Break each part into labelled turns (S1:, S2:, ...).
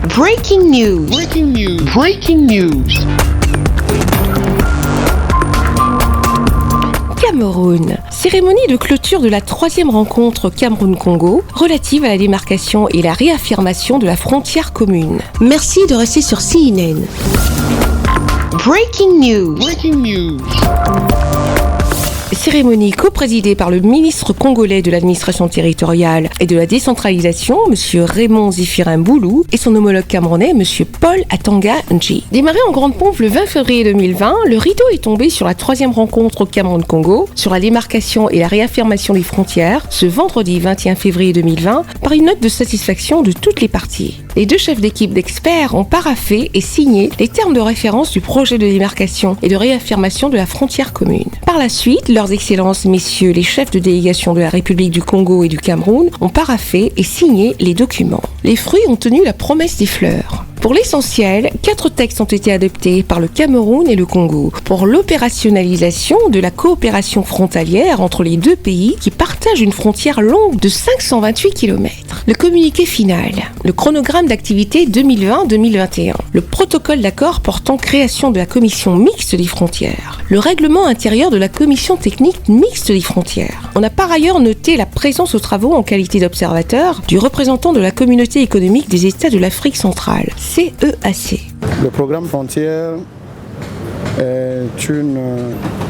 S1: Breaking news. Breaking news. Breaking news. Cameroun. Cérémonie de clôture de la 3e rencontre Cameroun-Congo relative à la démarcation et la réaffirmation de la frontière commune. Merci de rester sur CNN. Breaking news. Breaking news. Cérémonie co-présidée par le ministre congolais de l'administration territoriale et de la décentralisation, M. Raymond Ziphirin Boulou, et son homologue camerounais, M. Paul Atanga Nji. Démarré en grande pompe le 20 février 2020, le rideau est tombé sur la 3e rencontre Cameroun-Congo sur la démarcation et la réaffirmation des frontières ce vendredi 21 février 2020 par une note de satisfaction de toutes les parties. Les 2 chefs d'équipe d'experts ont paraphé et signé les termes de référence du projet de démarcation et de réaffirmation de la frontière commune. Par la suite, leurs excellences, messieurs les chefs de délégation de la République du Congo et du Cameroun ont paraphé et signé les documents. Les fruits ont tenu la promesse des fleurs. Pour l'essentiel, 4 textes ont été adoptés par le Cameroun et le Congo pour l'opérationnalisation de la coopération frontalière entre les 2 pays qui partagent une frontière longue de 528 km. Le communiqué final, le chronogramme d'activité 2020-2021, le protocole d'accord portant création de la commission mixte des frontières, le règlement intérieur de la commission technique mixte des frontières. On a par ailleurs noté la présence aux travaux en qualité d'observateur du représentant de la communauté économique des États de l'Afrique centrale, CEAC.
S2: Le programme Frontières est une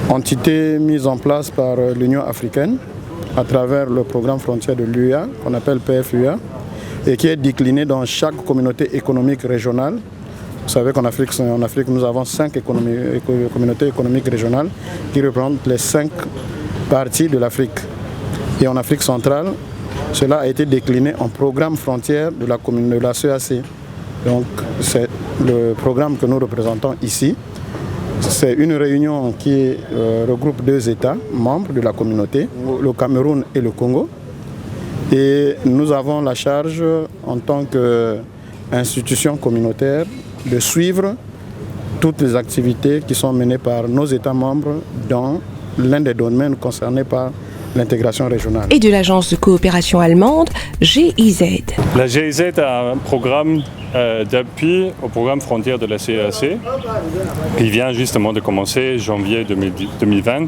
S2: entité mise en place par l'Union africaine à travers le programme Frontières de l'UA, qu'on appelle PFUA, et qui est décliné dans chaque communauté économique régionale. Vous savez qu'en Afrique, nous avons 5 communautés économiques régionales qui représentent les 5 parties de l'Afrique. Et en Afrique centrale, cela a été décliné en programme Frontières de la CEAC. Donc c'est le programme que nous représentons ici. C'est une réunion qui regroupe 2 États membres de la communauté, le Cameroun et le Congo. Et nous avons la charge, en tant qu'institution communautaire, de suivre toutes les activités qui sont menées par nos États membres dans l'un des domaines concernés par l'intégration régionale.
S1: Et de l'agence de coopération allemande GIZ.
S3: La GIZ a un programme d'appui au programme Frontières de la CEAC qui vient justement de commencer janvier 2020.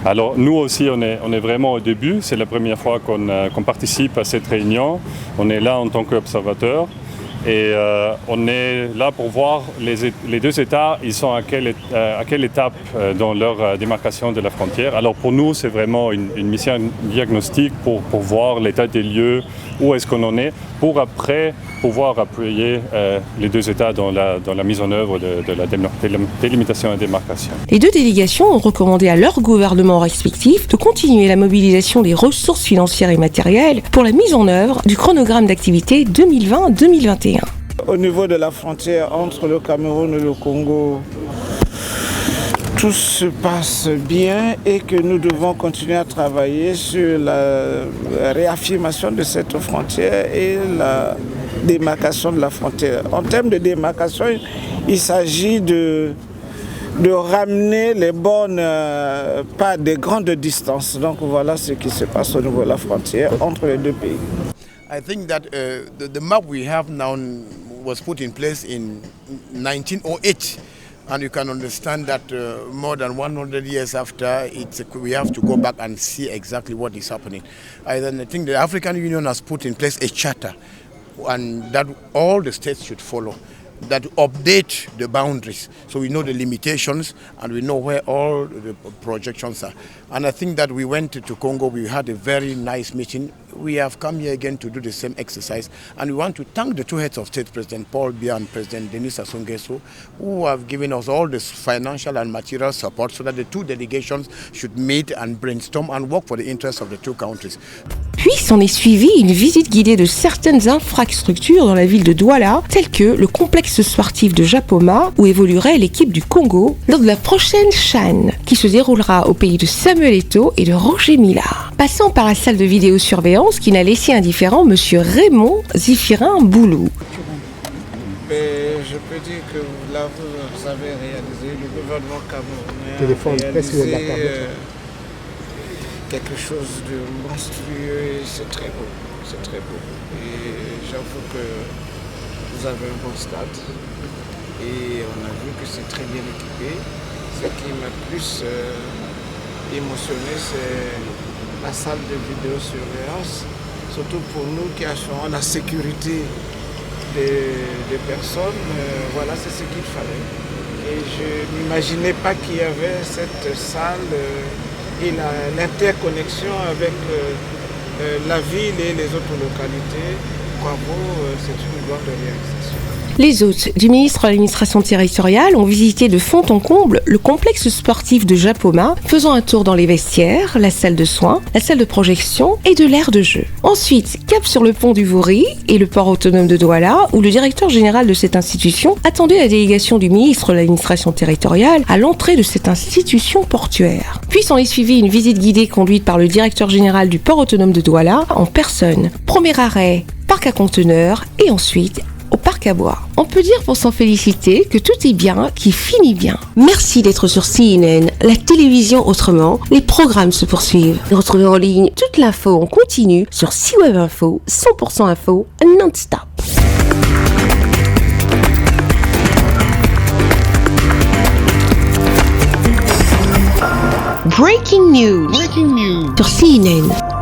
S3: Alors nous aussi on est vraiment au début, c'est la première fois qu'on participe à cette réunion. On est là en tant qu'observateur. Et on est là pour voir les 2 États, ils sont à quelle étape dans leur démarcation de la frontière. Alors pour nous, c'est vraiment une mission diagnostique pour voir l'état des lieux, où est-ce qu'on en est, pour après pouvoir appuyer les 2 États dans la mise en œuvre de la délimitation et démarcation.
S1: Les 2 délégations ont recommandé à leurs gouvernements respectifs de continuer la mobilisation des ressources financières et matérielles pour la mise en œuvre du chronogramme d'activité 2020-2021.
S4: Au niveau de la frontière entre le Cameroun et le Congo, tout se passe bien et que nous devons continuer à travailler sur la réaffirmation de cette frontière et la démarcation de la frontière. En termes de démarcation, il s'agit de ramener les bornes par des grandes distances. Donc voilà ce qui se passe au niveau de la frontière entre les 2 pays.
S5: I think that the map we have now was put in place in 1908. And you can understand that more than 100 years after, we have to go back and see exactly what is happening. I think the African Union has put in place a charter, and that all the states should follow, that update the boundaries so we know the limitations and we know where all the projections are. And I think that we went to Congo, we had a very nice meeting. We have come here again to do the same exercise, and we want to thank the 2 heads of state, President Paul Biya and President Denis Sassou Nguesso, who have given us all this financial and material support so that the 2 delegations should meet and brainstorm and work for the interests of the 2 countries.
S1: Puis s'en est suivi une visite guidée de certaines infrastructures dans la ville de Douala, telles que le complexe sportif de Japoma, où évoluerait l'équipe du Congo lors de la prochaine CHAN, qui se déroulera au pays de Samuel Eto'o et de Roger Mila. Passant par la salle de vidéosurveillance qui n'a laissé indifférent M. Raymond Ziphirin Boulou.
S4: Mais je peux dire que là, vous avez réalisé, le gouvernement camerounais a réalisé quelque chose de monstrueux et c'est très beau. c'est très beau. Et j'avoue que vous avez un bon stade. Et on a vu que c'est très bien équipé. Ce qui m'a plus émotionné, c'est la salle de vidéosurveillance, surtout pour nous qui assurons la sécurité des personnes. Voilà, c'est ce qu'il fallait. Et je n'imaginais pas qu'il y avait cette salle et l'interconnexion avec la ville et les autres localités. Bravo, c'est une grande réalisation.
S1: Les hôtes du ministre de l'administration territoriale ont visité de fond en comble le complexe sportif de Japoma, faisant un tour dans les vestiaires, la salle de soins, la salle de projection et de l'aire de jeu. Ensuite, cap sur le pont du Vouri et le port autonome de Douala, où le directeur général de cette institution attendait la délégation du ministre de l'administration territoriale à l'entrée de cette institution portuaire. Puis s'en est suivi une visite guidée conduite par le directeur général du port autonome de Douala en personne. Premier arrêt, parc à conteneurs et ensuite au parc à bois. On peut dire pour s'en féliciter que tout est bien, qui finit bien. Merci d'être sur CNN, la télévision autrement. Les programmes se poursuivent. Retrouvez en ligne toute l'info en continu sur C-Web Info, 100% info, non-stop. Breaking news sur CNN.